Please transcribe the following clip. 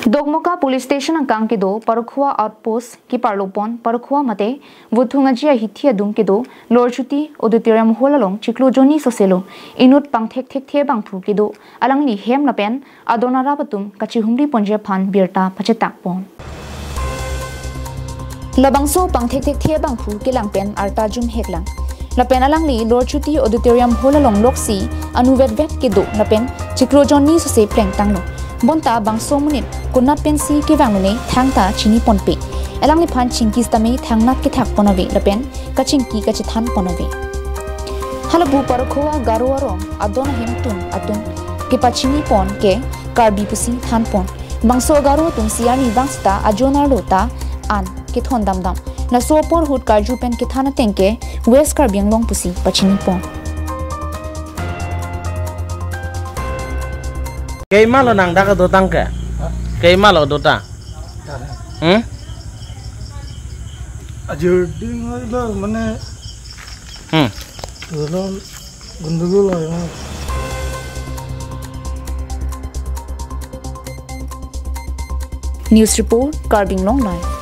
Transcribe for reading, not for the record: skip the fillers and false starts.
Dogmoka Police Station ang kang kedo Parakhowa Outpost ki Parlopon Parakhowa mate vuthungajia hithia dum kedo Lorchuti Auditorium Hall along cheklo jonni soselo Enut pangthek thek abangphu kedo alangni hem lapen adonara patum kachihumri ponje phan birta pachetak pon labangso pangthek thek abangphu kelangpen arta jum heklang lapen alangli Lorchuti Auditorium Hall along loksi anuvet kedo lapen cheklo jonni sose pleng tanglo bonta bangso munit kunat pensi ke wangune thangta chini ponpe elangni phan chingki stame thangnat ke thak ponave lapen kachingki kachithan ponave halabu Parakhowa garuaro adon hemtun atun ke pachini pon ke karbi pusi than pon bangso garu tung siani bangsta ajona lota an ke thon damdam na sopor hut karju pen ke thana tengke west karbiang long pusi pachini pon Kay malo nang daka do tangke. Kay malo do ta. Ajur ding lah mana. Dalam gundul lah. News report Carbing Long Life.